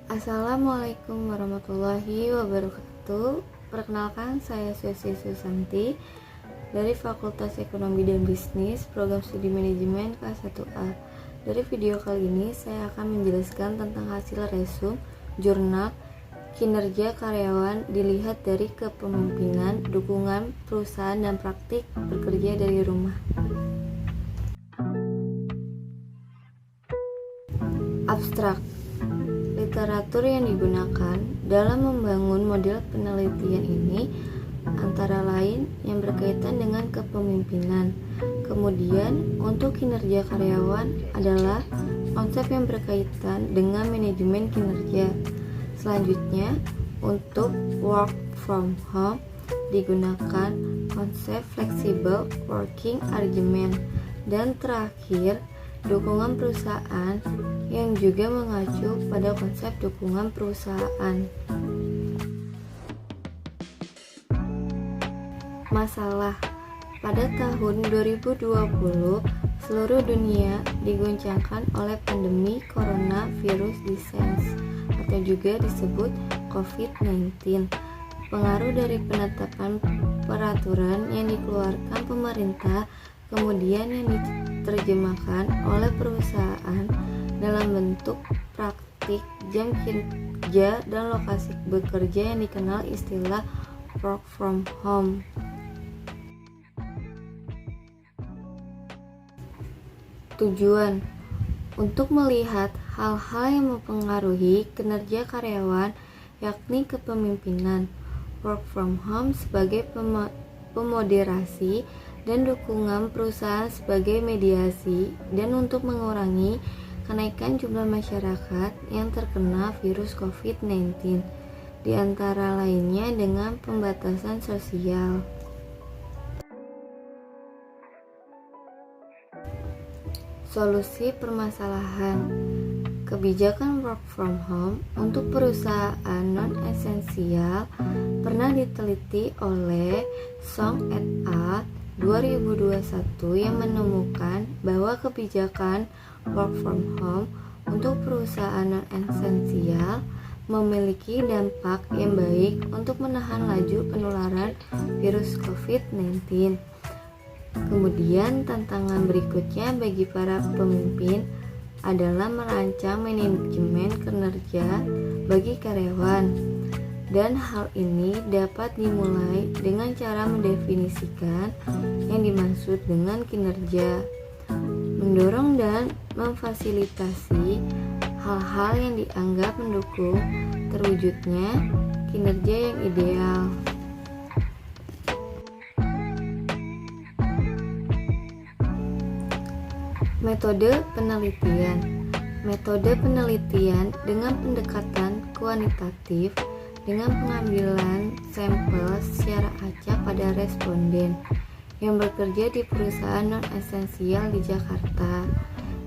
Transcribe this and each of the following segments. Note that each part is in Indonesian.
Assalamualaikum warahmatullahi wabarakatuh. Perkenalkan, saya Susi Susanti dari Fakultas Ekonomi dan Bisnis, Program Studi Manajemen K1A. Dari video kali ini, saya akan menjelaskan tentang hasil resum jurnal kinerja karyawan dilihat dari kepemimpinan, dukungan perusahaan, dan praktik bekerja dari rumah. Abstrak. Literatur yang digunakan dalam membangun model penelitian ini antara lain yang berkaitan dengan kepemimpinan. Kemudian, untuk kinerja karyawan adalah konsep yang berkaitan dengan manajemen kinerja. Selanjutnya, untuk work from home digunakan konsep flexible working arrangement. Dan terakhir, dukungan perusahaan yang juga mengacu pada konsep dukungan perusahaan. Masalah. Pada tahun 2020, seluruh dunia diguncangkan oleh pandemi coronavirus disease atau juga disebut COVID-19. Pengaruh dari penetapan peraturan yang dikeluarkan pemerintah kemudian yang diterjemahkan oleh perusahaan dalam bentuk praktik jam kerja dan lokasi bekerja yang dikenal istilah work from home. Tujuan untuk melihat hal-hal yang mempengaruhi kinerja karyawan, yakni kepemimpinan, work from home sebagai pemoderasi, dan dukungan perusahaan sebagai mediasi, dan untuk mengurangi kenaikan jumlah masyarakat yang terkena virus COVID-19, di antara lainnya dengan pembatasan sosial. Solusi permasalahan. Kebijakan work from home untuk perusahaan non-esensial pernah diteliti oleh Song et al. 2021 yang menemukan bahwa kebijakan work from home untuk perusahaan non-esensial memiliki dampak yang baik untuk menahan laju penularan virus COVID-19. Kemudian tantangan berikutnya bagi para pemimpin adalah merancang manajemen kinerja bagi karyawan. Dan hal ini dapat dimulai dengan cara mendefinisikan yang dimaksud dengan kinerja, mendorong dan memfasilitasi hal-hal yang dianggap mendukung terwujudnya kinerja yang ideal. Metode penelitian. Metode penelitian dengan pendekatan kuantitatif dengan pengambilan sampel secara acak pada responden yang bekerja di perusahaan non-esensial di Jakarta.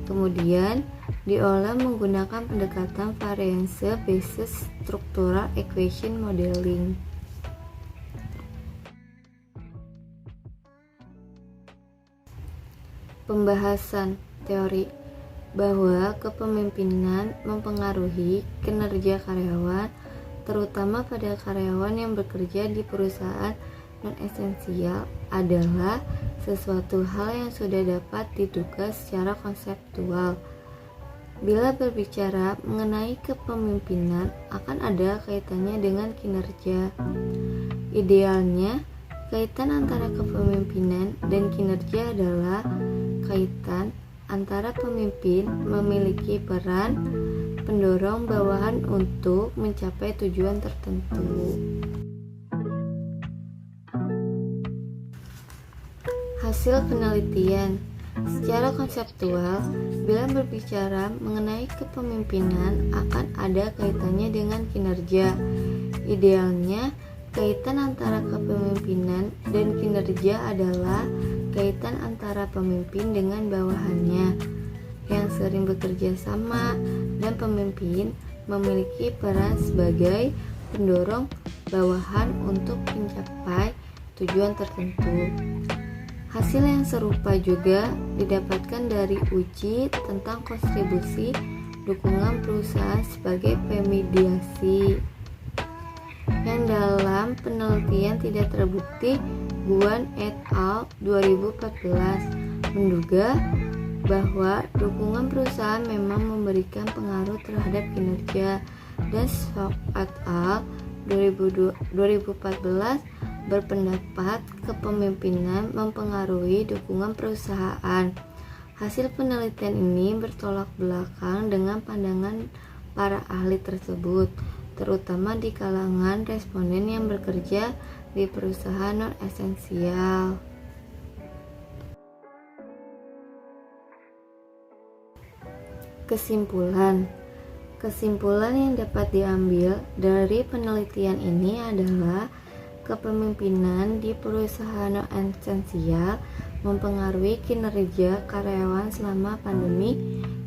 Kemudian diolah menggunakan pendekatan variance basis structural equation modeling. Pembahasan teori bahwa kepemimpinan mempengaruhi kinerja karyawan, terutama pada karyawan yang bekerja di perusahaan non-esensial, adalah sesuatu hal yang sudah dapat diduga secara konseptual. Bila berbicara mengenai kepemimpinan, akan ada kaitannya dengan kinerja. Idealnya, kaitan antara kepemimpinan dan kinerja adalah kaitan antara pemimpin memiliki peran pendorong bawahan untuk mencapai tujuan tertentu. Hasil penelitian. Secara konseptual, bila berbicara mengenai kepemimpinan akan ada kaitannya dengan kinerja. Idealnya, kaitan antara kepemimpinan dan kinerja adalah kaitan antara pemimpin dengan bawahannya yang sering bekerja sama, dan pemimpin memiliki peran sebagai pendorong bawahan untuk mencapai tujuan tertentu. Hasil yang serupa juga didapatkan dari uji tentang kontribusi dukungan perusahaan sebagai pemediasi. Yang dalam penelitian tidak terbukti, Guan et al. 2014 menduga bahwa dukungan perusahaan memang memberikan pengaruh terhadap kinerja, dan Sok et al. 2014 berpendapat kepemimpinan mempengaruhi dukungan perusahaan. Hasil penelitian ini bertolak belakang dengan pandangan para ahli tersebut, terutama di kalangan responden yang bekerja di perusahaan non-esensial. Kesimpulan yang dapat diambil dari penelitian ini adalah kepemimpinan di perusahaan non-esensial mempengaruhi kinerja karyawan selama pandemi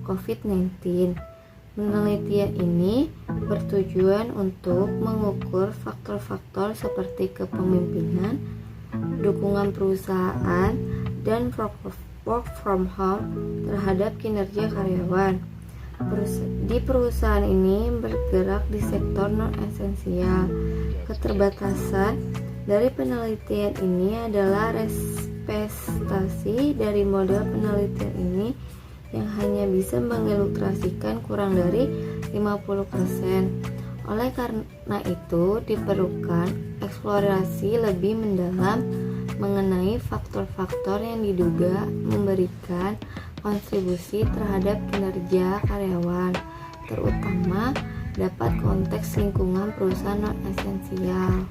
COVID-19. Penelitian ini bertujuan untuk mengukur faktor-faktor seperti kepemimpinan, dukungan perusahaan, dan work from home terhadap kinerja karyawan. Di perusahaan ini bergerak di sektor non-esensial. Keterbatasan dari penelitian ini adalah representasi dari model penelitian ini yang hanya bisa mengilustrasikan kurang dari 50%. Oleh karena itu, diperlukan eksplorasi lebih mendalam mengenai faktor-faktor yang diduga memberikan kontribusi terhadap kinerja karyawan, terutama dapat konteks lingkungan perusahaan non-esensial.